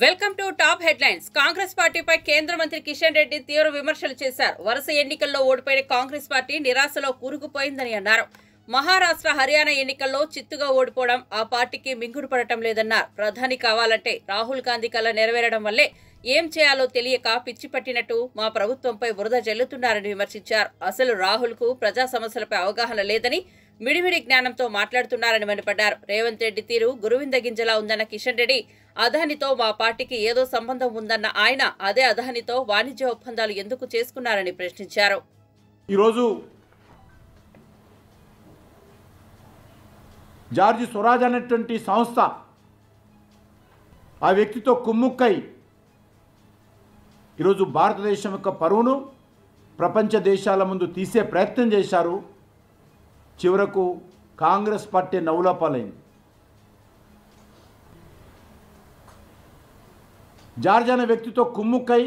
Welcome to top headlines. Congress పార్టీపై కేంద్ర మంత్రి కిషన్ రెడ్డి తీవ్ర విమర్శలు చేశారు. వరుస ఎన్నికల్లో ఓడిపోయిన కాంగ్రెస్ పార్టీ నిరాశలో కూరుకుపోయిందని అన్నారు. మహారాష్ట్ర, హర్యానా ఎన్నికల్లో చిత్తుగా ఓడిపోవడం ఆ పార్టీకి మింగుడు పడటం లేదన్నారు. ప్రధాని కావాలంటే రాహుల్ గాంధీ కల నెరవేరడం వల్లే ఏం చేయాలో తెలియక పిచ్చి పట్టినట్టు మా ప్రభుత్వంపై బురద జల్లుతున్నారని విమర్శించారు. అసలు రాహుల్ కు ప్రజా సమస్యలపై అవగాహన లేదని, మిడిమిడి జ్ఞానంతో మాట్లాడుతున్నారని మండిపడ్డారు. రేవంత్ రెడ్డి తీరు గురువింద గింజలా ఉందన్న కిషన్ రెడ్డి, అదానితో మా పార్టీకి ఏదో సంబంధం ఉందన్న ఆయన అదే అదానితో వాణిజ్య ఒప్పందాలు ఎందుకు చేసుకున్నారని ప్రశ్నించారు. ఈరోజు జార్జ్ స్వరాజ్ అనేటువంటి సంస్థ ఆ వ్యక్తితో కుమ్ముక్కై ఈరోజు భారతదేశం యొక్క పరువును ప్రపంచ దేశాల ముందు తీసే ప్రయత్నం చేశారు. చివరకు కాంగ్రెస్ పార్టీ నవ్వులపాలైంది. జార్జ్ అనే వ్యక్తితో కుమ్ముక్కై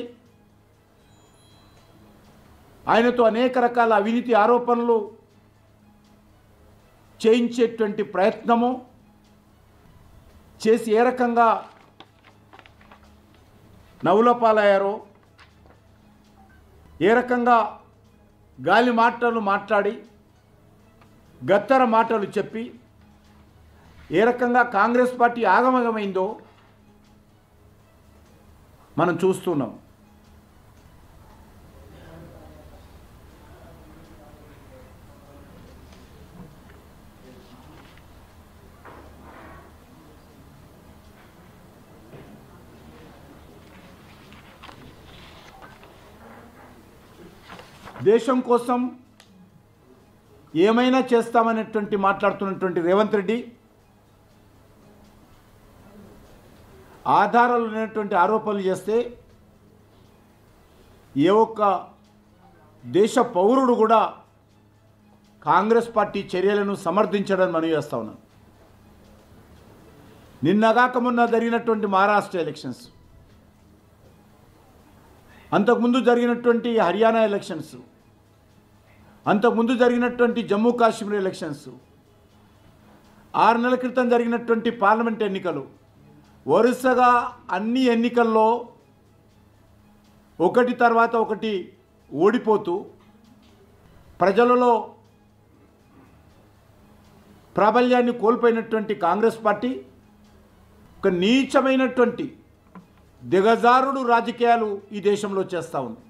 ఆయనతో అనేక రకాల అవినీతి ఆరోపణలు చేయించేటువంటి ప్రయత్నము చేసి ఏ రకంగా నవ్వులపాలయ్యారో, ఏ రకంగా గాలి మాటలు మాట్లాడి గత్తర మాటలు చెప్పి ఏ రకంగా కాంగ్రెస్ పార్టీ ఆగమగమైందో మనం చూస్తున్నాం. దేశం కోసం ఏమైనా చేస్తామనేటువంటి మాట్లాడుతున్నటువంటి రేవంత్ రెడ్డి ఆధారాలు లేనటువంటి ఆరోపణలు చేస్తే ఏ ఒక్క దేశ పౌరుడు కూడా కాంగ్రెస్ పార్టీ చర్యలను సమర్థించడం మనవి చేస్తా ఉన్నాను. నిన్నగాక మొన్న జరిగినటువంటి మహారాష్ట్ర ఎలక్షన్స్, అంతకుముందు జరిగినటువంటి హర్యానా ఎలక్షన్స్, అంతకుముందు జరిగినటువంటి జమ్మూ కాశ్మీర్ ఎలక్షన్స్, 6 నెలల క్రితం జరిగినటువంటి పార్లమెంట్ ఎన్నికలు, వరుసగా అన్ని ఎన్నికల్లో ఒకటి తర్వాత ఒకటి ఓడిపోతూ ప్రజలలో ప్రాబల్యాన్ని కోల్పోయినటువంటి కాంగ్రెస్ పార్టీ ఒక నీచమైనటువంటి దిగజారుడు రాజకీయాలు ఈ దేశంలో చేస్తూ ఉంది.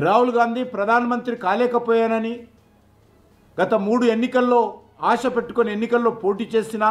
రాహుల్ గాంధీ ప్రధానమంత్రి కాలేకపోయానని గత 3 ఎన్నికల్లో ఆశ పెట్టుకొని ఎన్నికల్లో పోటీ చేసినా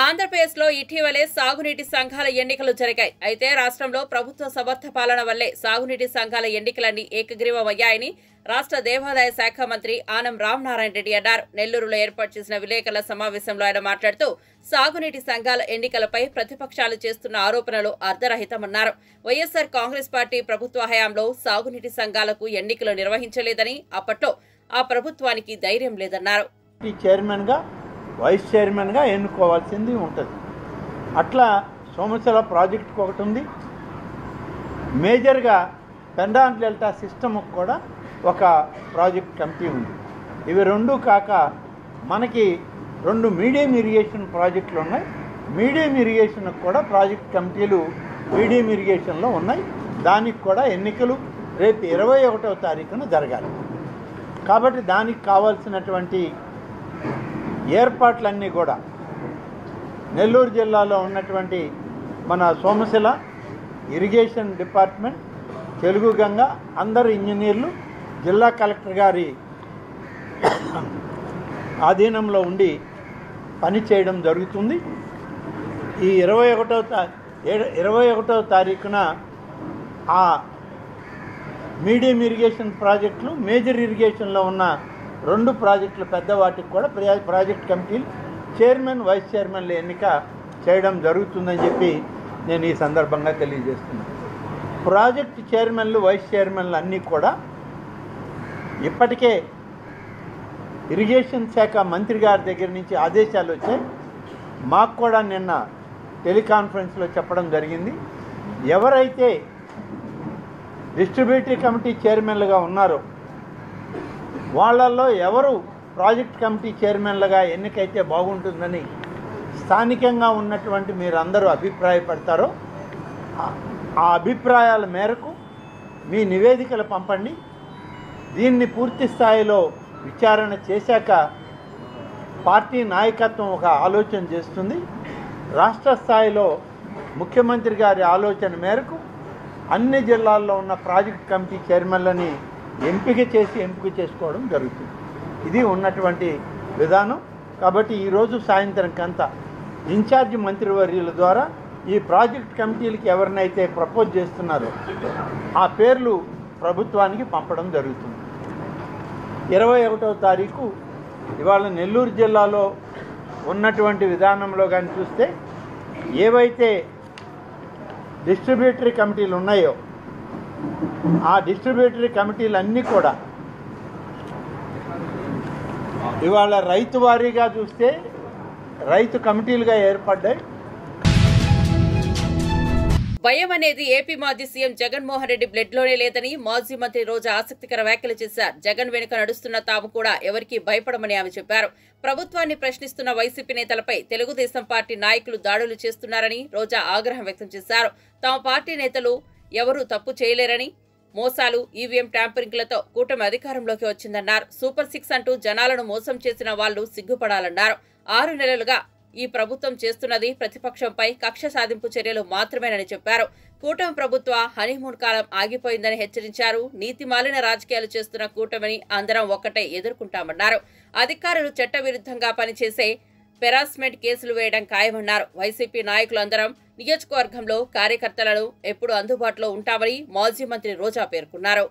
ఆంధ్రప్రదేశ్లో ఇటీవలే సాగునీటి సంఘాల ఎన్నికలు జరిగాయి. అయితే రాష్ట్రంలో ప్రభుత్వ సమర్థ పాలన వల్లే సాగునీటి సంఘాల ఎన్నికలన్నీ ఏకగ్రీవమయ్యాయని రాష్ట్ర దేవాదాయ శాఖ మంత్రి ఆనం రామనారాయణ రెడ్డి అన్నారు. నెల్లూరులో ఏర్పాటు చేసిన విలేకరుల సమావేశంలో ఆయన మాట్లాడుతూ సాగునీటి సంఘాల ఎన్నికలపై ప్రతిపక్షాలు చేస్తున్న ఆరోపణలు అర్ధరహితమన్నారు. వైఎస్సార్ కాంగ్రెస్ పార్టీ ప్రభుత్వ హయాంలో సాగునీటి సంఘాలకు ఎన్నికలు నిర్వహించలేదని, అప్పట్లో ఆ ప్రభుత్వానికి ధైర్యం లేదన్నారు. వైస్ చైర్మన్గా ఎన్నుకోవాల్సింది ఉంటుంది. అట్లా సోమశిల ప్రాజెక్టుకు ఒకటి ఉంది. మేజర్గా పెండాన్ డెల్టా సిస్టమ్కి కూడా ఒక ప్రాజెక్ట్ కమిటీ ఉంది. ఇవి రెండు కాక మనకి 2 మీడియం ఇరిగేషన్ ప్రాజెక్టులు ఉన్నాయి. మీడియం ఇరిగేషన్కి కూడా ప్రాజెక్ట్ కమిటీలు మీడియం ఇరిగేషన్లో ఉన్నాయి. దానికి కూడా ఎన్నికలు రేపు 21వ తారీఖున జరగాలి. కాబట్టి దానికి కావాల్సినటువంటి ఏర్పాట్లన్నీ కూడా నెల్లూరు జిల్లాలో ఉన్నటువంటి మన సోమశిల ఇరిగేషన్ డిపార్ట్మెంట్, తెలుగు గంగ అందరు ఇంజనీర్లు జిల్లా కలెక్టర్ గారి ఆధీనంలో ఉండి పనిచేయడం జరుగుతుంది. ఈ 21వ తారీఖున ఆ మీడియం ఇరిగేషన్ ప్రాజెక్టులు, మేజర్ ఇరిగేషన్లో ఉన్న 2 ప్రాజెక్టులు పెద్ద వాటికి కూడా ప్రాజెక్ట్ కమిటీలు చైర్మన్, వైస్ చైర్మన్ల ఎన్నిక చేయడం జరుగుతుందని చెప్పి నేను ఈ సందర్భంగా తెలియజేస్తున్నాను. ప్రాజెక్ట్ చైర్మన్లు, వైస్ చైర్మన్లు అన్నీ కూడా ఇప్పటికే ఇరిగేషన్ శాఖ మంత్రి గారి దగ్గర నుంచి ఆదేశాలు వచ్చాయి. మాకు కూడా నిన్న టెలికాన్ఫరెన్స్లో చెప్పడం జరిగింది. ఎవరైతే డిస్ట్రిబ్యూటరీ కమిటీ చైర్మన్లుగా ఉన్నారో వాళ్ళల్లో ఎవరు ప్రాజెక్ట్ కమిటీ చైర్మన్లుగా ఎన్నికైతే బాగుంటుందని స్థానికంగా ఉన్నటువంటి మీరందరూ అభిప్రాయపడతారో ఆ అభిప్రాయాల మేరకు మీ నివేదికలు పంపండి. దీన్ని పూర్తి స్థాయిలో విచారణ చేశాక పార్టీ నాయకత్వం ఒక ఆలోచన చేస్తుంది. రాష్ట్ర స్థాయిలో ముఖ్యమంత్రి గారి ఆలోచన మేరకు అన్ని జిల్లాల్లో ఉన్న ప్రాజెక్ట్ కమిటీ చైర్మన్లని ఎంపిక చేసుకోవడం జరుగుతుంది. ఇది ఉన్నటువంటి విధానం. కాబట్టి ఈరోజు సాయంత్రంకంతా ఇన్ఛార్జి మంత్రివర్యుల ద్వారా ఈ ప్రాజెక్ట్ కమిటీలకి ఎవరినైతే ప్రపోజ్ చేస్తున్నారో ఆ పేర్లు ప్రభుత్వానికి పంపడం జరుగుతుంది. 21వ తారీఖు ఇవాళ నెల్లూరు జిల్లాలో ఉన్నటువంటి విధానంలో కానీ చూస్తే ఏవైతే డిస్ట్రిబ్యూటరీ కమిటీలు ఉన్నాయో ఆ డిస్ట్రిబ్యూటరీ కమిటీలన్నీ కూడా ఇవాళ రైతు వారీగా చూస్తే రైతు కమిటీలుగా ఏర్పడ్డాయి. భయం అనేది ఏపీ మాజీ సీఎం జగన్మోహన్ రెడ్డి బ్లడ్ లోనే లేదని మాజీ మంత్రి రోజా ఆసక్తికర వ్యాఖ్యలు చేశారు. జగన్ వెనుక నడుస్తున్న తాము కూడా ఎవరికీ భయపడమని ఆమె చెప్పారు. ప్రభుత్వాన్ని ప్రశ్నిస్తున్న వైసీపీ నేతలపై తెలుగుదేశం పార్టీ నాయకులు దాడులు చేస్తున్నారని రోజా ఆగ్రహం వ్యక్తం చేశారు. తమ పార్టీ నేతలు ఎవరూ తప్పు చేయలేరని, మోసాలు, ఈవీఎం ట్యాంపరింగ్లతో కూటమి అధికారంలోకి వచ్చిందన్నారు. సూపర్ 6 అంటూ జనాలను మోసం చేసిన వాళ్లు సిగ్గుపడాలన్నారు. 6 నెలలుగా ఈ ప్రభుత్వం చేస్తున్నది ప్రతిపక్షంపై కక్ష సాధింపు చర్యలు మాత్రమేనని చెప్పారు. కూటమి ప్రభుత్వ హనీమూన్ కాలం ఆగిపోయిందని హెచ్చరించారు. నీతిమాలిన రాజకీయాలు చేస్తున్న కూటమిని అందరం ఒక్కటే ఎదుర్కొంటామన్నారు. అధికారులు చట్టవిరుద్ధంగా పనిచేసే హెరాస్మెంట్ కేసులు వేయడం ఖాయమన్నారు. వైసీపీ నాయకులందరం నియోజకవర్గంలో కార్యకర్తలను ఎప్పుడు అందుబాటులో ఉంటామని మాజీ మంత్రి రోజా పేర్కొన్నారు.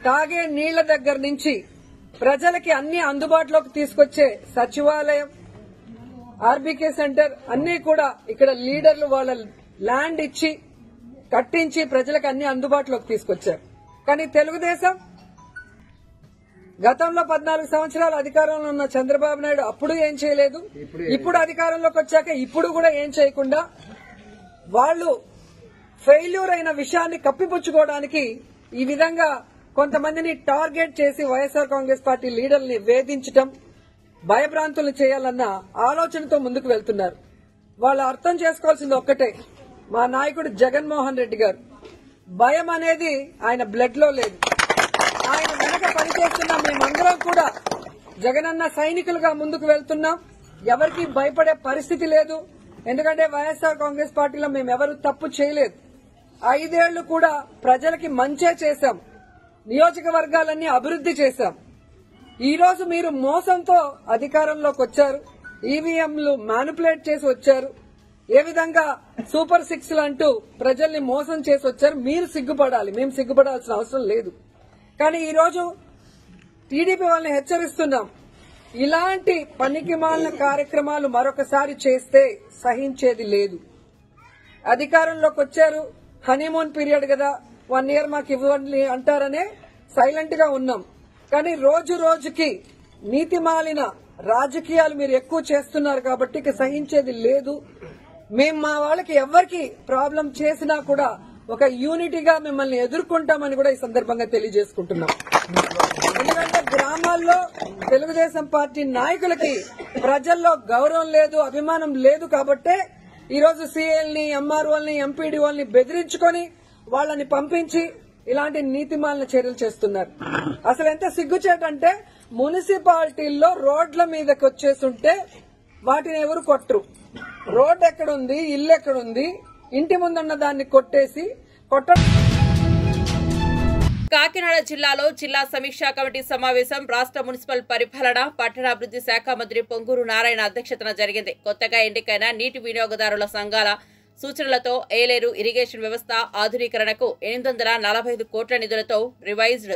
తాగే నీళ్ల దగ్గర నుంచి ప్రజలకి అన్ని అందుబాటులోకి తీసుకొచ్చే సచివాలయం, ఆర్బీకే సెంటర్ అన్ని కూడా ఇక్కడ లీడర్లు వాళ్ళ ల్యాండ్ ఇచ్చి కట్టించి ప్రజలకు అన్ని అందుబాటులోకి తీసుకొచ్చారు. కానీ తెలుగుదేశం గతంలో 14 సంవత్సరాలు అధికారంలో ఉన్న చంద్రబాబు నాయుడు అప్పుడు ఏం చేయలేదు. ఇప్పుడు అధికారంలోకి వచ్చాక ఇప్పుడు కూడా ఏం చేయకుండా వాళ్ళు ఫెయిల్యూర్ అయిన విషయాన్ని కప్పిపుచ్చుకోవడానికి ఈ విధంగా కొంతమందిని టార్గెట్ చేసి వైఎస్ఆర్ కాంగ్రెస్ పార్టీ లీడర్ని వేధించడం, భయభ్రాంతులు చేయాలన్న ఆలోచనతో ముందుకు వెళ్తున్నారు. వాళ్ళు అర్థం చేసుకోవాల్సింది ఒక్కటే, మా నాయకుడు జగన్మోహన్ రెడ్డి గారు భయం అనేది ఆయన బ్లడ్ లో లేదు. ఆయన వెనక పనిచేస్తున్న మేమందరం కూడా జగనన్న సైనికులుగా ముందుకు వెళ్తున్నాం. ఎవరికి భయపడే పరిస్థితి లేదు. ఎందుకంటే వైఎస్ఆర్ కాంగ్రెస్ పార్టీలో మేమెవరూ తప్పు చేయలేదు. 5 ఏళ్లు కూడా ప్రజలకి మంచే చేశాం. నియోజకవర్గాలన్నీ అభివృద్ది చేశాం. ఈ రోజు మీరు మోసంతో అధికారంలోకి వచ్చారు. ఈవీఎంలు మ్యానిపులేట్ చేసి వచ్చారు. ఏ విధంగా సూపర్ 6 అంటూ ప్రజల్ని మోసం చేసి వచ్చారు. మీరు సిగ్గుపడాలి, మేము సిగ్గుపడాల్సిన అవసరం లేదు. కానీ ఈ రోజు టీడీపీ వాళ్ళని హెచ్చరిస్తున్నాం, ఇలాంటి పనికిమాలిన కార్యక్రమాలు మరొకసారి చేస్తే సహించేది లేదు. అధికారంలోకి వచ్చారు, హనీమూన్ పీరియడ్ కదా, 1 ఇయర్ మాకు ఇవ్వండి అంటారనే సైలెంట్ గా ఉన్నాం. కానీ రోజు రోజుకి నీతిమాలిన రాజకీయాలు మీరు ఎక్కువ చేస్తున్నారు కాబట్టి ఇక సహించేది లేదు. మేము మా వాళ్ళకి ఎవరికి ప్రాబ్లం చేసినా కూడా ఒక యూనిటీగా మిమ్మల్ని ఎదుర్కొంటామని కూడా ఈ సందర్భంగా తెలియజేసుకుంటున్నాం. ఎందుకంటే గ్రామాల్లో తెలుగుదేశం పార్టీ నాయకులకి ప్రజల్లో గౌరవం లేదు, అభిమానం లేదు కాబట్టే ఈరోజు సీఎల్ని, ఎంఆర్ఓల్ని, ఎంపీడీఓల్ని బెదిరించుకొని వాళ్ళని పంపించి ఇలాంటి నీతిమాలిన చర్యలు చేస్తున్నారు. అసలు ఎంత సిగ్గుచేటంటే మున్సిపాలిటీల్లో రోడ్ల మీదకి వచ్చేస్తుంటే వాటిని ఎవరు కొట్టరు. రోడ్ ఎక్కడుంది, ఇల్లు ఎక్కడుంది, ఇంటి ముందున్న దాన్ని కొట్టేసి కాకినాడ జిల్లాలో జిల్లా సమీక్షా కమిటీ సమావేశం రాష్ట్ర మున్సిపల్ పరిపాలన, పట్టణాభివృద్ది శాఖ మంత్రి పొంగూరు నారాయణ అధ్యక్షతన జరిగింది. కొత్తగా ఎన్నికైన నీటి వినియోగదారుల సంఘాల సూచనలతో ఏలేరు ఇరిగేషన్ వ్యవస్థ ఆధునీకరణకు 845 కోట్ల నిధులతో రివైజ్డ్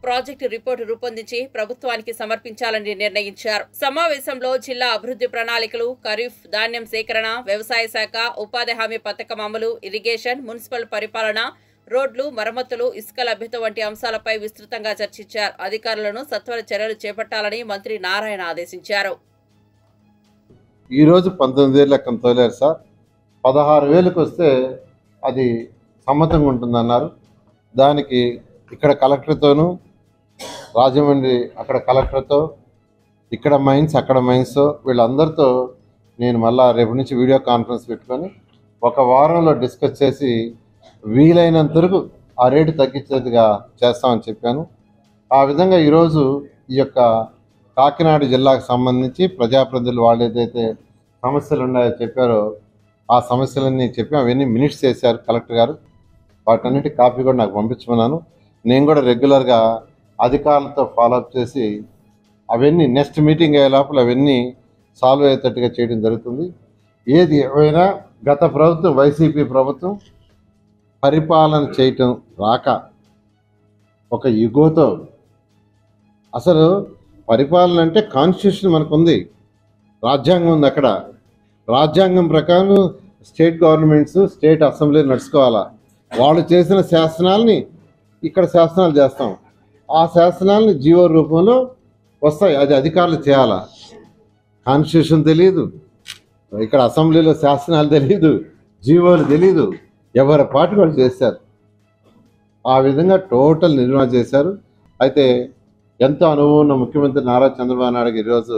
ప్రాజెక్టు రిపోర్టు రూపొందించి ప్రభుత్వానికి సమర్పించాలని నిర్ణయించారు. సమావేశంలో జిల్లా అభివృద్ది ప్రణాళికలు, ఖరీఫ్ ధాన్యం సేకరణ, వ్యవసాయ శాఖ, ఉపాధి హామీ పథకం అమలు, ఇరిగేషన్, మున్సిపల్ పరిపాలన, రోడ్లు, మరమ్మతులు, ఇసుక లభ్యత వంటి అంశాలపై విస్తృతంగా చర్చించారు. అధికారులను సత్వర చర్యలు చేపట్టాలని మంత్రి నారాయణ ఆదేశించారు. ఈ రోజు 19,000 లెక్కన తోలారు సార్. 16,000కి వస్తే అది సమ్మతంగా ఉంటుందన్నారు. దానికి ఇక్కడ కలెక్టర్తోనూ, రాజమండ్రి అక్కడ కలెక్టర్తో, ఇక్కడ మైన్స్ అక్కడ మైన్స్ వీళ్ళందరితో నేను మళ్ళీ రేపు నుంచి వీడియో కాన్ఫరెన్స్ పెట్టుకొని ఒక వారంలో డిస్కస్ చేసి వీలైనంత వరకు ఆ రేటు తగ్గించేదిగా చేస్తామని చెప్పాను. ఆ విధంగా ఈరోజు ఈ యొక్క కాకినాడ జిల్లాకు సంబంధించి ప్రజాప్రతినిధులు వాళ్ళు ఏదైతే సమస్యలు ఉన్నాయో చెప్పారో ఆ సమస్యలన్నీ చెప్పి అవన్నీ మినిట్స్ చేశారు కలెక్టర్ గారు. వాటన్నిటి కాపీ కూడా నాకు పంపించమన్నాను. నేను కూడా రెగ్యులర్గా అధికారులతో ఫాలోఅప్ చేసి అవన్నీ నెక్స్ట్ మీటింగ్ అయ్యే లోపల అవన్నీ సాల్వ్ అయ్యేటట్టుగా చేయడం జరుగుతుంది. ఏది ఏమైనా గత ప్రభుత్వం వైసీపీ ప్రభుత్వం పరిపాలన చేయటం రాక ఒక యుగోతో, అసలు పరిపాలన అంటే కాన్స్టిట్యూషన్ మనకు ఉంది, రాజ్యాంగం ఉంది. అక్కడ రాజ్యాంగం ప్రకారం స్టేట్ గవర్నమెంట్స్ స్టేట్ అసెంబ్లీ నడుచుకోవాలా. వాళ్ళు చేసిన శాసనాలని ఇక్కడ శాసనాలు చేస్తాం, ఆ శాసనాలని జీవో రూపంలో వస్తాయి, అది అధికారులు చేయాలా. కాన్స్టిట్యూషన్ తెలియదు, ఇక్కడ అసెంబ్లీలో శాసనాలు తెలియదు, జీవోలు తెలీదు, ఎవరి పాటు వాళ్ళు చేశారు. ఆ విధంగా టోటల్ నిర్వహణ చేశారు. అయితే ఎంతో అనుభవం ఉన్న ముఖ్యమంత్రి నారా చంద్రబాబు నాయుడు ఈరోజు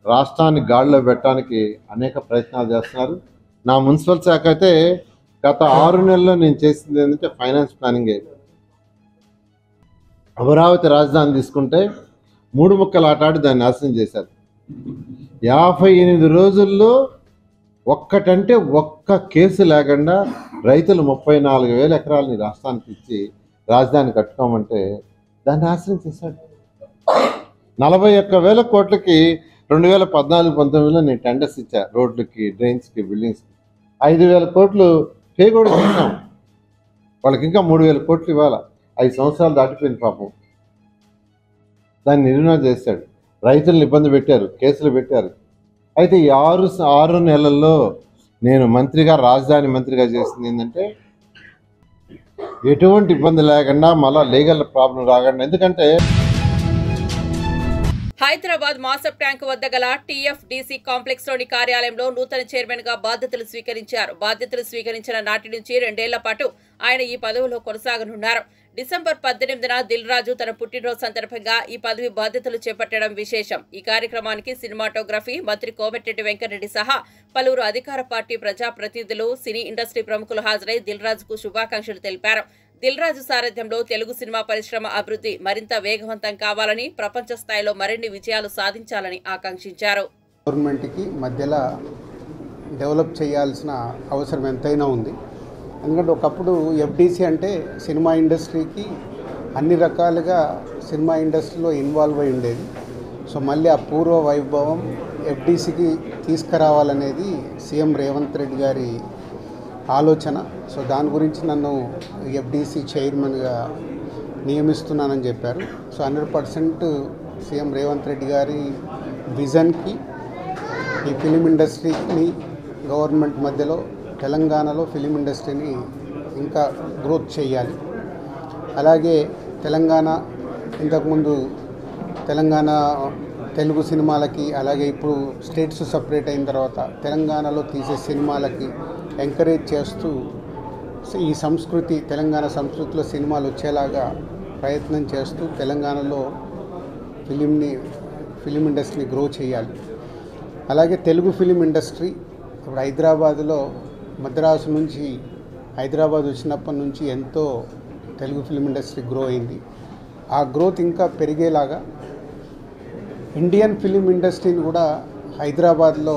రాష్ట్రాన్ని గాడిలో పెట్టడానికి అనేక ప్రయత్నాలు చేస్తున్నారు. నా మున్సిపల్ శాఖ అయితే గత 6 నెలల్లో నేను చేసింది ఏంటంటే ఫైనాన్స్ ప్లానింగే. అమరావతి రాజధాని తీసుకుంటే 3 ముక్కలు ఆటాడి దాన్ని నాశనం చేశారు. 58 రోజుల్లో ఒక్కటంటే ఒక్క కేసు లేకుండా రైతులు 34,000 ఎకరాలని రాష్ట్రానికి ఇచ్చి రాజధాని కట్టుకోమంటే దాన్ని నాశనం చేశాడు. 41,000 కోట్లకి 2014-19లో నేను టెండర్స్ ఇచ్చా, రోడ్లకి, డ్రైన్స్కి, బిల్డింగ్స్కి. 5,000 కోట్లు పే కూడా చేశాం. వాళ్ళకి ఇంకా 3,000 కోట్లు ఇవ్వాలా. 5 సంవత్సరాలు దాటిపోయింది పాపం. దాన్ని నిర్ణయం చేశాడు. రైతులను ఇబ్బంది పెట్టారు, కేసులు పెట్టారు. అయితే ఈ 6 నెలల్లో నేను మంత్రిగా, రాజధాని మంత్రిగా చేసింది ఏంటంటే ఎటువంటి ఇబ్బంది లేకుండా మళ్ళీ లీగల్ ప్రాబ్లం రాకుండా. ఎందుకంటే హైదరాబాద్ మాసప్ ట్యాంక్ వద్ద గల టీఎఫ్డీసీ కాంప్లెక్స్ లోని కార్యాలయంలో నూతన చైర్మన్ గా బాధ్యతలు స్వీకరించారు. బాధ్యతలు స్వీకరించిన నాటి నుంచి 2 ఏళ్ల పాటు ఆయన ఈ పదవిలో కొనసాగనున్నారు. డిసెంబర్ 18న దిల్ రాజు తన పుట్టినరోజు సందర్భంగా ఈ పదవి బాధ్యతలు చేపట్టడం విశేషం. ఈ కార్యక్రమానికి సినిమాటోగ్రఫీ మంత్రి కోమటిరెడ్డి వెంకటరెడ్డి సహా పలువురు అధికార పార్టీ ప్రజాప్రతినిధులు, సినీ ఇండస్ట్రీ ప్రముఖులు హాజరై దిల్ రాజుకు శుభాకాంక్షలు తెలిపారు. దిల్ రాజు సారథ్యంలో తెలుగు సినిమా పరిశ్రమ అభివృద్ధి మరింత వేగవంతం కావాలని, ప్రపంచ స్థాయిలో మరిన్ని విజయాలు సాధించాలని ఆకాంక్షించారు. గవర్నమెంట్కి మధ్యలో డెవలప్ చేయాల్సిన అవసరం ఎంతైనా ఉంది. ఎందుకంటే ఒకప్పుడు ఎఫ్డీసీ అంటే సినిమా ఇండస్ట్రీకి అన్ని రకాలుగా సినిమా ఇండస్ట్రీలో ఇన్వాల్వ్ అయి ఉండేది. సో మళ్ళీ ఆ పూర్వ వైభవం ఎఫ్డీసీకి తీసుకురావాలనేది సీఎం రేవంత్ రెడ్డి గారి ఆలోచన. సో దాని గురించి నన్ను ఎఫ్డీసీ చైర్మన్గా నియమిస్తున్నానని చెప్పారు. సో 100% సీఎం రేవంత్ రెడ్డి గారి విజన్కి ఈ ఫిలిం ఇండస్ట్రీని గవర్నమెంట్ మధ్యలో తెలంగాణలో ఫిలిం ఇండస్ట్రీని ఇంకా గ్రోత్ చేయాలి. అలాగే తెలంగాణ ఇంతకుముందు తెలంగాణ తెలుగు సినిమాలకి, అలాగే ఇప్పుడు స్టేట్స్ సపరేట్ అయిన తర్వాత తెలంగాణలో తీసే సినిమాలకి ఎంకరేజ్ చేస్తూ ఈ సంస్కృతి, తెలంగాణ సంస్కృతిలో సినిమాలు వచ్చేలాగా ప్రయత్నం చేస్తూ తెలంగాణలో ఫిలిం ఇండస్ట్రీని గ్రో చేయాలి. అలాగే తెలుగు ఫిలిం ఇండస్ట్రీ ఇప్పుడు హైదరాబాద్లో మద్రాసు నుంచి హైదరాబాద్ వచ్చినప్పటి నుంచి ఎంతో తెలుగు ఫిలిం ఇండస్ట్రీ గ్రో అయింది. ఆ గ్రోత్ ఇంకా పెరిగేలాగా ఇండియన్ ఫిలిం ఇండస్ట్రీని కూడా హైదరాబాద్లో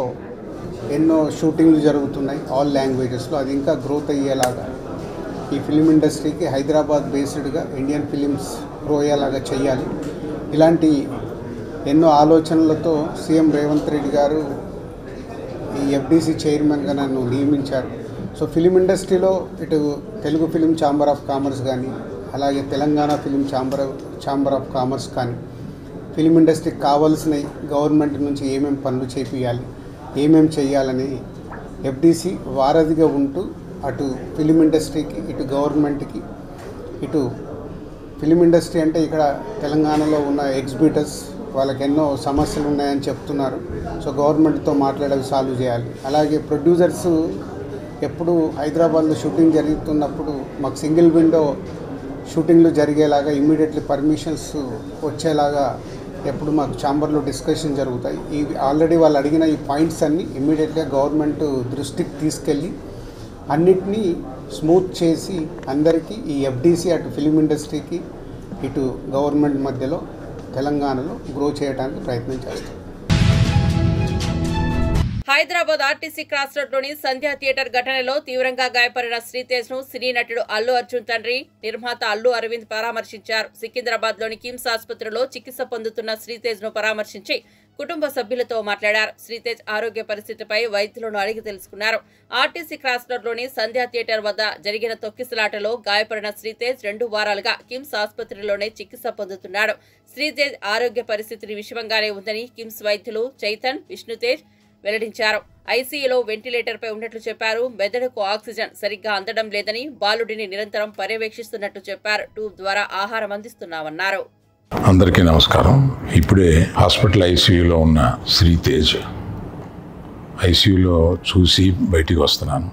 ఎన్నో షూటింగ్లు జరుగుతున్నాయి ఆల్ లాంగ్వేజెస్లో, అది ఇంకా గ్రోత్ అయ్యేలాగా ఈ ఫిలిం ఇండస్ట్రీకి హైదరాబాద్ బేస్డ్గా ఇండియన్ ఫిలిమ్స్ గ్రో అయ్యేలాగా చేయాలి. ఇలాంటి ఎన్నో ఆలోచనలతో సీఎం రేవంత్ రెడ్డి గారు ఈ ఎఫ్డీసీ చైర్మన్గా నన్ను నియమించారు. సో ఫిలిం ఇండస్ట్రీలో ఇటు Telugu film chamber of commerce కానీ, అలాగే Telangana film chamber of commerce కానీ ఫిలిం ఇండస్ట్రీకి కావాల్సిన గవర్నమెంట్ నుంచి ఏమేమి పనులు చేపియాలి, ఏమేమి చేయాలని ఎఫ్డీసీ వారధిగా ఉంటూ అటు ఫిలిం ఇండస్ట్రీకి, ఇటు గవర్నమెంట్కి, ఇటు ఫిలిం ఇండస్ట్రీ అంటే ఇక్కడ తెలంగాణలో ఉన్న ఎగ్జిబిటర్స్ వాళ్ళకి ఎన్నో సమస్యలు ఉన్నాయని చెప్తున్నారు. సో గవర్నమెంట్తో మాట్లాడేవి సాల్వ్ చేయాలి. అలాగే ప్రొడ్యూసర్స్ ఎప్పుడు హైదరాబాద్లో షూటింగ్ జరుగుతున్నప్పుడు మాకు సింగిల్ విండో షూటింగ్లు జరిగేలాగా ఇమ్మీడియట్లీ పర్మిషన్స్ వచ్చేలాగా ఎప్పుడు మాకు ఛాంబర్లో డిస్కషన్ జరుగుతాయి. ఇవి ఆల్రెడీ వాళ్ళు అడిగిన ఈ పాయింట్స్ అన్నీ ఇమ్మీడియట్గా గవర్నమెంట్ దృష్టికి తీసుకెళ్ళి అన్నిటినీ స్మూత్ చేసి అందరికీ ఈ ఎఫ్డీసీ అటు ఫిలిం ఇండస్ట్రీకి ఇటు గవర్నమెంట్ మధ్యలో తెలంగాణలో గ్రో చేయడానికి ప్రయత్నం చేస్తాం. హైదరాబాద్ ఆర్టీసీ క్రాస్ రోడ్లోని సంధ్యా థియేటర్ ఘటనలో తీవ్రంగా గాయపడిన శ్రీతేజ్ ను సినీ నటుడు అల్లు అర్జున్ తండ్రి నిర్మాత అల్లు అరవింద్ పరామర్శించారు. సికింద్రాబాద్ లోని కిమ్స్ ఆసుపత్రిలో చికిత్స పొందుతున్న శ్రీతేజ్ ను పరామర్శించి కుటుంబ సభ్యులతో మాట్లాడారు. శ్రీతేజ్ ఆరోగ్య పరిస్థితిపై వైద్యులను అడిగి తెలుసుకున్నారు. ఆర్టీసీ క్రాస్ రోడ్లోని సంధ్యా థియేటర్ వద్ద జరిగిన తొక్కిసలాటలో గాయపడిన శ్రీతేజ్ 2 వారాలుగా కిమ్స్ ఆసుపత్రిలోనే చికిత్స పొందుతున్నాడు. శ్రీతేజ్ ఆరోగ్య పరిస్థితిని విషమంగానే ఉందని కిమ్స్ వైద్యులు చైతన్, విష్ణుతేజ్ వెల్లడించారు. ఐసీయూలో వెంటిలేటర్ పై ఉన్నట్లు చెప్పారు. మెదడుకు ఆక్సిజన్ సరిగ్గా అందడం లేదని, బాలుడిని నిరంతరం పర్యవేక్షిస్తున్నట్టు చెప్పారు. ట్యూబ్ ద్వారా ఆహారం అందిస్తున్నామన్నారు. అందరికీ నమస్కారం. ఇప్పుడే హాస్పిటల్ ఐసీయూలో ఉన్న శ్రీతేజ్ ఐసీయూలో చూసి బయటికి వస్తున్నాను.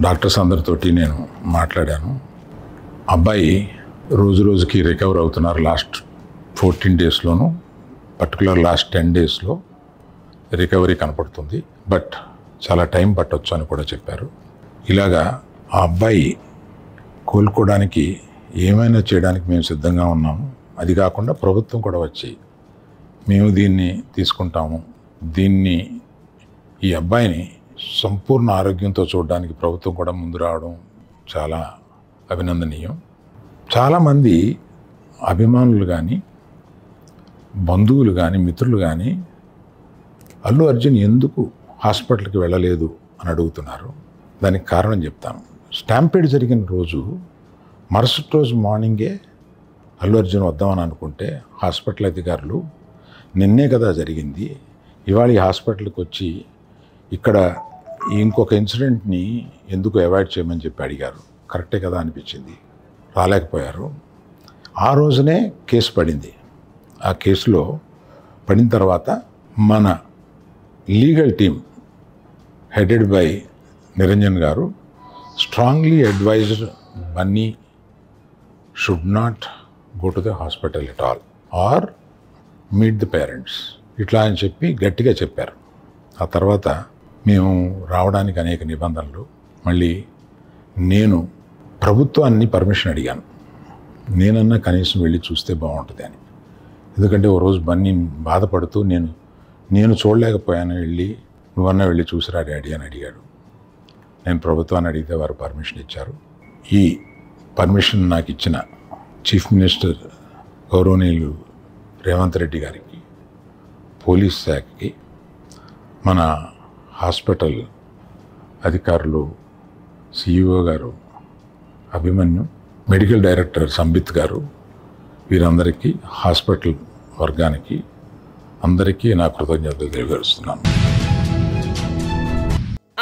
డాక్టర్స్ అందరితోటి నేను మాట్లాడాను. అబ్బాయి రోజు రోజుకి రికవర్ అవుతున్నారు. లాస్ట్ 14 డేస్లోనూ, పర్టికులర్ లాస్ట్ 10 డేస్లో రికవరీ కనపడుతుంది. బట్ చాలా టైం పట్టొచ్చు అని కూడా చెప్పారు. ఇలాగా ఆ అబ్బాయి కోలుకోవడానికి ఏమైనా చేయడానికి మేము సిద్ధంగా ఉన్నాము. అది కాకుండా ప్రభుత్వం కూడా వచ్చి మేము దీన్ని తీసుకుంటాము, ఈ అబ్బాయిని సంపూర్ణ ఆరోగ్యంతో చూడడానికి ప్రభుత్వం కూడా ముందు రావడం చాలా అభినందనీయం. చాలామంది అభిమానులు కానీ, బంధువులు కానీ, మిత్రులు కానీ అల్లు అర్జున్ ఎందుకు హాస్పిటల్కి వెళ్ళలేదు అని అడుగుతున్నారు. దానికి కారణం చెప్తాను. స్టాంపేడ్ జరిగిన రోజు మరుసటి రోజు మార్నింగే అల్లు అర్జున్ వద్దామని అనుకుంటే హాస్పిటల్ అధికారులు నిన్నే కదా జరిగింది, ఇవాళ ఈ హాస్పిటల్కి వచ్చి ఇక్కడ ఇంకొక ఇన్సిడెంట్ని ఎందుకు అవాయిడ్ చేయమని చెప్పి అడిగారు. కరెక్టే కదా అనిపించింది. రాలేకపోయారు. ఆ రోజునే కేసు పడింది. ఆ కేసులో పడిన తర్వాత మన legal team headed by Niranjan garu strongly advised Bunny should not go to the hospital at all or meet the parents, ఇట్లా అని చెప్పి గట్టిగా చెప్పారు. ఆ తర్వాత మేము రావడానికి అనేక నిబంధనలు, మళ్ళీ నేను ప్రభుత్వాన్ని పర్మిషన్ అడిగాను. నేనన్నా కనీసం వెళ్ళి చూస్తే బాగుంటుంది అని. ఎందుకంటే ఓ రోజు బన్నీ బాధపడుతూ నేను చూడలేకపోయాను, నువ్వన్నా వెళ్ళి చూసిరా డాడీ అని అడిగాడు. నేను ప్రభుత్వాన్ని అడిగితే వారు పర్మిషన్ ఇచ్చారు. ఈ పర్మిషన్ నాకు ఇచ్చిన చీఫ్ మినిస్టర్ గౌరవనీయులు రేవంత్ రెడ్డి గారికి, పోలీస్ శాఖకి, మన హాస్పిటల్ అధికారులు, సిఇఓ గారు అభిమన్యు, మెడికల్ డైరెక్టర్ సంబిత్ గారు, వీరందరికీ, హాస్పిటల్ వర్గానికి అందరికీ నా కృతజ్ఞతలు తెలియజేస్తున్నాను.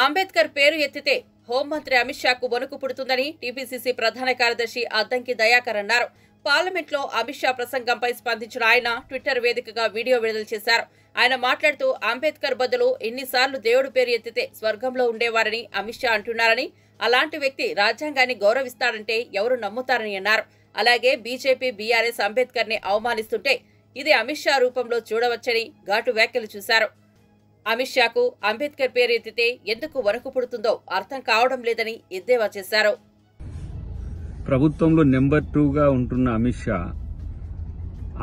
అంబేద్కర్ పేరు ఎత్తితే హోంమంత్రి అమిత్ షాకు వణుకు పుడుతుందని టీపీసీసీ ప్రధాన కార్యదర్శి అద్దంకి దయాకర్ అన్నారు. పార్లమెంట్లో అమిత్ షా ప్రసంగంపై స్పందించిన ఆయన ట్విట్టర్ వేదికగా వీడియో విడుదల చేశారు. ఆయన మాట్లాడుతూ అంబేద్కర్ బదులు ఎన్నిసార్లు దేవుడి పేరు ఎత్తితే స్వర్గంలో ఉండేవారని అమిత్ షా అంటున్నారని, అలాంటి వ్యక్తి రాజ్యాంగాన్ని గౌరవిస్తాడంటే ఎవరు నమ్ముతారని అన్నారు. అలాగే బీజేపీ, బీఆర్ఎస్ అంబేద్కర్ ని అవమానిస్తుంటే ఇది అమిత్ షా రూపంలో చూడవచ్చని ఘాటు వ్యాఖ్యలు చేశారు. అమిత్ షాకు అంబేద్కర్ పేరు ఎత్తితే ఎందుకు వణుకు పుడుతుందో అర్థం కావడం లేదని ఎద్దేవా చేశారు. ప్రభుత్వంలో నెంబర్ 2గా ఉంటున్న అమిత్ షా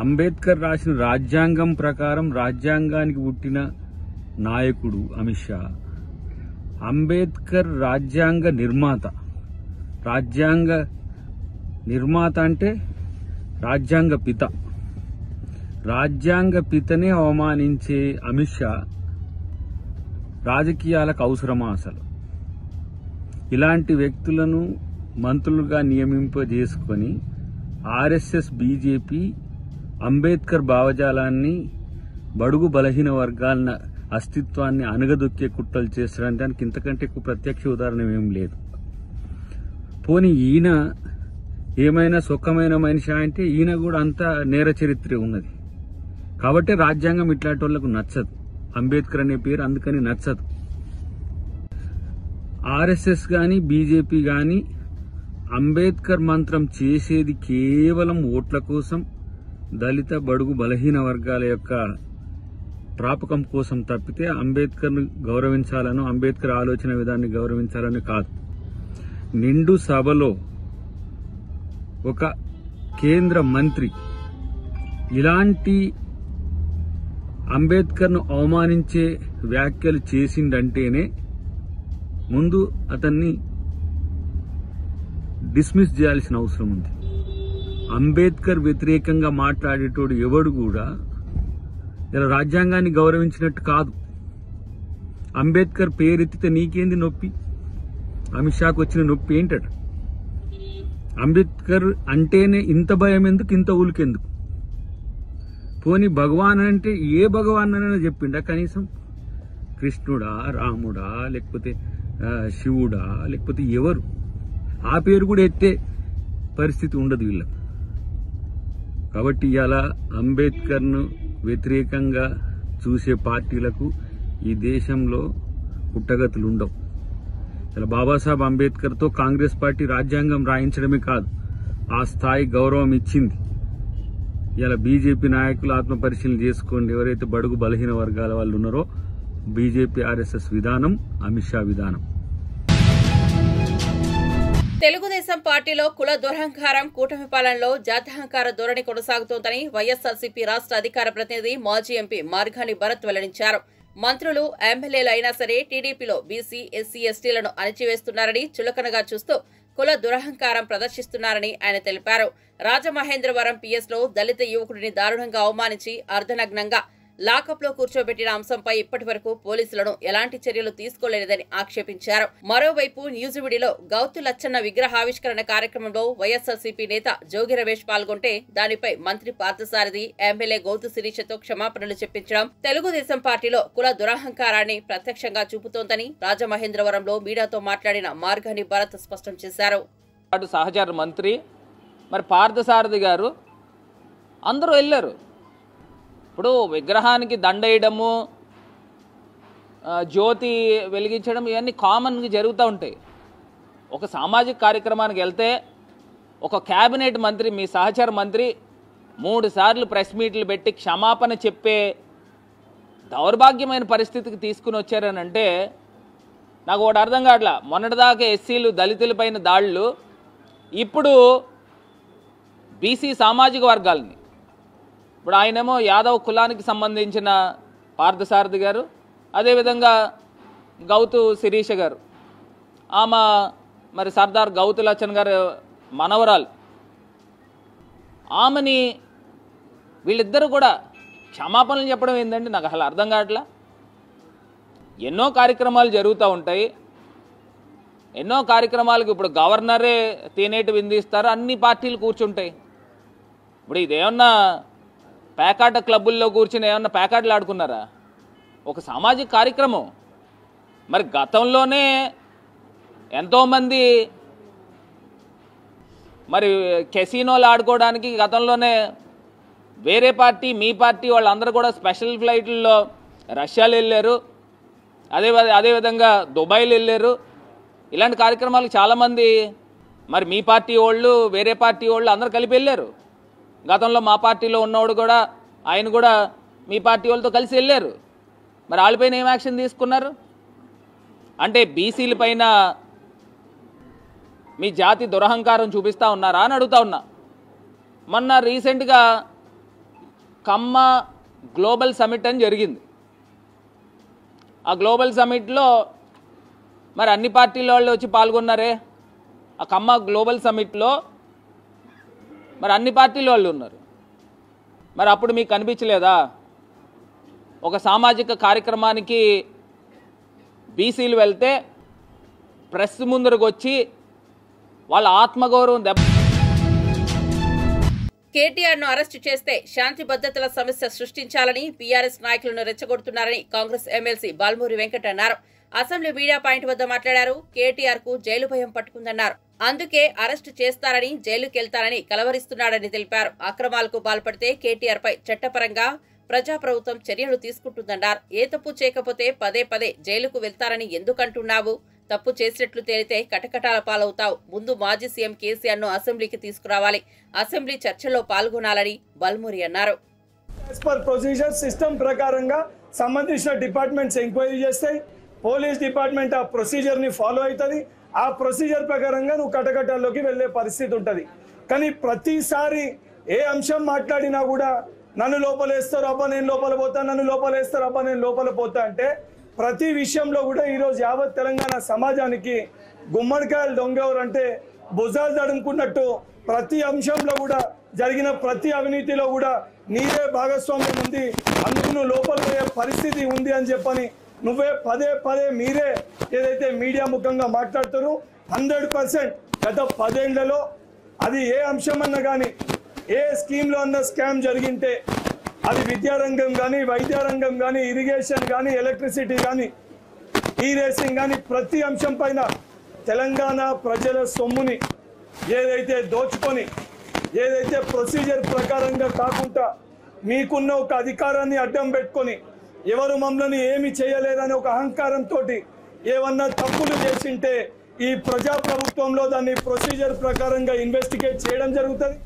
అంబేద్కర్ రాసిన రాజ్యాంగం ప్రకారం రాజ్యాంగానికి పుట్టిన నాయకుడు అమిత్ షా. అంబేద్కర్ రాజ్యాంగ నిర్మాత అంటే రాజ్యాంగ పిత. రాజ్యాంగ పితనే అవమానించే అమిత్ షా రాజకీయాలకు అవసరమా? అసలు ఇలాంటి వ్యక్తులను మంత్రులుగా నియమింపజేసుకొని ఆర్ఎస్ఎస్, బీజేపీ అంబేద్కర్ భావజాలాన్ని, బడుగు బలహీన వర్గాల అస్తిత్వాన్ని అణగదొక్కే కుట్రలు చేస్తారంటే దానికి ఇంతకంటే ఎక్కువ ప్రత్యక్ష ఉదాహరణ ఏం లేదు. పోనీ ఈయన ఏమైనా సుఖమైన మనిషి అంటే ఈయన కూడా అంత నేర చరిత్ర ఉన్నది కాబట్టి రాజ్యాంగం ఇట్లాంటి వాళ్లకు నచ్చదు. అంబేద్కర్ అనే పేరు అందుకని నచ్చదు. ఆర్ఎస్ఎస్ గాని, బీజేపీ గాని అంబేద్కర్ మంత్రం చేసేది కేవలం ఓట్ల కోసం, దళిత బడుగు బలహీన వర్గాల యొక్క ప్రాపకం కోసం తప్పితే అంబేద్కర్ను గౌరవించాలను, అంబేద్కర్ ఆలోచన విధాన్ని గౌరవించాలని కాదు. నిండు సభలో ఒక కేంద్ర మంత్రి ఇలాంటి అంబేద్కర్ను అవమానించే వ్యాఖ్యలు చేసిండంటేనే ముందు అతన్ని డిస్మిస్ చేయాల్సిన అవసరం ఉంది. అంబేద్కర్ వ్యతిరేకంగా మాట్లాడేటోడు ఎవడు కూడా ఇలా రాజ్యాంగాన్ని గౌరవించినట్టు కాదు. అంబేద్కర్ పేరెత్తితే నీకేంది నొప్పి? అమిత్ షాకు వచ్చిన నొప్పి ఏంటట? అంబేద్కర్ అంటేనే ఇంత భయం ఎందుకు, ఇంత ఉలికెందుకు? పోనీ భగవాన్ అంటే ఏ భగవాన్ అని చెప్పిండా? కనీసం కృష్ణుడా, రాముడా, లేకపోతే శివుడా, లేకపోతే ఎవరు? ఆ పేరు కూడా ఎత్తే పరిస్థితి ఉండదు వీళ్ళకు. కాబట్టి ఇలా అంబేద్కర్ను వ్యతిరేకంగా చూసే పార్టీలకు ఈ దేశంలో పుట్టగతులు ఉండవు. ఇలా బాబాసాహెబ్ అంబేద్కర్తో కాంగ్రెస్ పార్టీ రాజ్యాంగం రాయించడమే కాదు, ఆ స్థాయి గౌరవం ఇచ్చింది. ఇలా బీజేపీ నాయకులు ఆత్మపరిశీలన చేసుకోండి. ఎవరైతే బడుగు బలహీన వర్గాల వాళ్ళు ఉన్నారో బీజేపీ ఆర్ఎస్ఎస్ విధానం, అమిత్ షా విధానం. తెలుగుదేశం పార్టీలో కుల దురహంకారం, కూటమి పాలనలో జాత్యహంకార ధోరణి కొనసాగుతోందని వైఎస్ఆర్సీపీ రాష్ట్ర అధికార ప్రతినిధి మాజీ ఎంపీ మార్గాని భరత్ వెల్లడించారు. మంత్రులు, ఎమ్మెల్యేలు అయినా సరే టీడీపీలో బీసీ, ఎస్సీ, ఎస్టీలను అణచివేస్తున్నారని చులకనగా చూస్తూ కుల దురహంకారం ప్రదర్శిస్తున్నారని ఆయన తెలిపారు. రాజమహేంద్రవరం పిఎస్లో దళిత యువకుడిని దారుణంగా అవమానించి అర్ధనగ్నంగా లాకప్లో కూర్చోబెట్టిన అంశంపై ఇప్పటి వరకు పోలీసులను ఎలాంటి చర్యలు తీసుకోలేదని ఆక్షేపించారు. మరోవైపు న్యూజివిడిలో గౌతు లచ్చన్న విగ్రహావిష్కరణ కార్యక్రమంలో వైఎస్ఆర్సీపీ నేత జోగి రమేష్ పాల్గొంటే దానిపై మంత్రి పార్థసారథి, ఎమ్మెల్యే గౌతు శిరీషతో క్షమాపణలు చెప్పించడం తెలుగుదేశం పార్టీలో కుల దురహంకారాన్ని ప్రత్యక్షంగా చూపుతోందని రాజమహేంద్రవరంలో మీడియాతో మాట్లాడిన మార్గాని భరత్ స్పష్టం చేశారు. సహచర మంత్రి మరి పార్థసారథి గారు అందరూ వెళ్ళారు. ఇప్పుడు విగ్రహానికి దండేయడము, జ్యోతి వెలిగించడం ఇవన్నీ కామన్గా జరుగుతూ ఉంటాయి. ఒక సామాజిక కార్యక్రమానికి వెళ్తే ఒక క్యాబినెట్ మంత్రి, మీ సహచర మంత్రి 3 సార్లు ప్రెస్ మీట్లు పెట్టి క్షమాపణ చెప్పే దౌర్భాగ్యమైన పరిస్థితికి తీసుకుని వచ్చారనంటే నాకు ఒకటి అర్థం కావట్లా. మొన్నటిదాకా ఎస్సీలు, దళితులపైన దాడులు, ఇప్పుడు బీసీ సామాజిక వర్గాలని, ఇప్పుడు ఆయనేమో యాదవ్ కులానికి సంబంధించిన పార్థసారథి గారు, అదేవిధంగా గౌతు శిరీష గారు, ఆమె మరి సర్దార్ గౌతు లచ్చన్ గారు మనవరాలు, ఆమెని వీళ్ళిద్దరూ కూడా క్షమాపణలు చెప్పడం ఏంటంటే నాకు అసలు అర్థం కావట్లా. ఎన్నో కార్యక్రమాలు జరుగుతూ ఉంటాయి. ఎన్నో కార్యక్రమాలకు ఇప్పుడు గవర్నరే తేనేటి విందిస్తారు, అన్ని పార్టీలు కూర్చుంటాయి. ఇప్పుడు ఇదేమన్నా పేకాట క్లబ్బుల్లో కూర్చుని ఏమన్నా పేకాటలు ఆడుకున్నారా? ఒక సామాజిక కార్యక్రమం. మరి గతంలోనే ఎంతోమంది మరి కెసినోలు ఆడుకోవడానికి గతంలోనే వేరే పార్టీ, మీ పార్టీ వాళ్ళందరూ కూడా స్పెషల్ ఫ్లైట్లలో రష్యాలో వెళ్ళారు, అదేవిధంగా దుబాయ్లో వెళ్ళారు. ఇలాంటి కార్యక్రమాలకు చాలామంది మరి మీ పార్టీ వాళ్ళు, వేరే పార్టీ వాళ్ళు అందరూ కలిపి వెళ్ళారు. గతంలో మా పార్టీలో ఉన్నవాడు కూడా, ఆయన కూడా మీ పార్టీ వాళ్ళతో కలిసి వెళ్ళారు. మరి వాళ్ళపైన ఏం యాక్షన్ తీసుకున్నారు? అంటే బీసీల పైన మీ జాతి దురహంకారం చూపిస్తూ ఉన్నారా అని అడుగుతా ఉన్నా. మొన్న రీసెంట్గా కమ్మ గ్లోబల్ సమిట్ అని జరిగింది. ఆ గ్లోబల్ సమిట్లో మరి అన్ని పార్టీల వాళ్ళు వచ్చి పాల్గొన్నారే. ఆ కమ్మ గ్లోబల్ సమిట్లో మరి అన్ని పార్టీల వాళ్ళు ఉన్నారు. మరి అప్పుడు మీకు కనిపించలేదా? ఒక సామాజిక కార్యక్రమానికి బీసీలు వెళ్తే ప్రెస్ ముందరకు వచ్చి వాళ్ళ ఆత్మగౌరవం కేటీఆర్ ను అరెస్టు చేస్తే శాంతి భద్రతల సమస్య సృష్టించాలని బీఆర్ఎస్ నాయకులను రెచ్చగొడుతున్నారని కాంగ్రెస్ ఎమ్మెల్సీ బాల్మూరి వెంకట్ అన్నారు. అసెంబ్లీ మీడియా పాయింట్ వద్ద మాట్లాడారు. కేటీఆర్ కు జైలు భయం పట్టుకుందన్నారు. అందుకే అరెస్టు చేస్తారని, జైలుకెళ్తారని కలవరిస్తున్నాడని తెలిపారు. అక్రమాలకు పాల్పడితే కేటీఆర్ పై చట్టపరంగా ప్రజాప్రభుత్వం చర్యలు తీసుకుంటుందన్నారు. ఏ తప్పు చేయకపోతే పదే పదే జైలుకు వెళ్తారని ఎందుకంటున్నావు? తప్పు చేసినట్లు తేలితే కటకటాల పాలవుతావు. ముందు మాజీ సీఎం కేసీఆర్ను అసెంబ్లీకి తీసుకురావాలి. అసెంబ్లీ చర్చల్లో పాల్గొనాలని బల్మూరి అన్నారు. యాజ్ పర్ ప్రొసీజర్ సిస్టమ్ ప్రకారంగా సంబంధించిన డిపార్ట్మెంట్స్ ఎంక్వైరీ చేస్తాయి. పోలీస్ డిపార్ట్మెంట్ ఆ ప్రొసీజర్ని ఫాలో అవుతుంది. ఆ ప్రొసీజర్ ప్రకారంగా నువ్వు కటకటాల్లోకి వెళ్ళే పరిస్థితి ఉంటుంది. కానీ ప్రతిసారి ఏ అంశం మాట్లాడినా కూడా నన్ను లోపలేస్తారు అబ్బా నేను లోపల పోతా, నన్ను లోపలేస్తారు అబ్బా నేను లోపల పోతా అంటే ప్రతి విషయంలో కూడా ఈరోజు యావత్ తెలంగాణ సమాజానికి గుమ్మడికాయలు దొంగెవరు అంటే భుజాలు తడుముకున్నట్టు ప్రతి అంశంలో కూడా జరిగిన ప్రతి అవినీతిలో కూడా నీరే భాగస్వామ్యం ఉంది, అందుకు నువ్వు లోపల పోయే పరిస్థితి ఉంది అని చెప్పని నువ్వే పదే పదే మీరే ఏదైతే మీడియా ముఖంగా మాట్లాడుతారో 100% గత 10 ఏళ్లలో అది ఏ అంశం అన్నా కానీ ఏ స్కీమ్లో అన్న స్కామ్ జరిగింటే అది విద్యారంగం కానీ వైద్యారంగం కానీ ఇరిగేషన్ కానీ ఎలక్ట్రిసిటీ కానీ ఈ రేసింగ్ కానీ ప్రతి అంశం పైన తెలంగాణ ప్రజల సొమ్ముని ఏదైతే దోచుకొని ఏదైతే ప్రొసీజర్ ప్రకారంగా కాకుండా మీకున్న ఒక అధికారాన్ని అడ్డం పెట్టుకొని ఎవరు మమ్మల్ని ఏమి చేయలేదని ఒక అహంకారంతో ఏమన్నా తప్పులు చేసింటే ఈ ప్రజాప్రభుత్వంలో దాన్ని ప్రొసీజర్ ప్రకారంగా ఇన్వెస్టిగేట్ చేయడం జరుగుతుంది.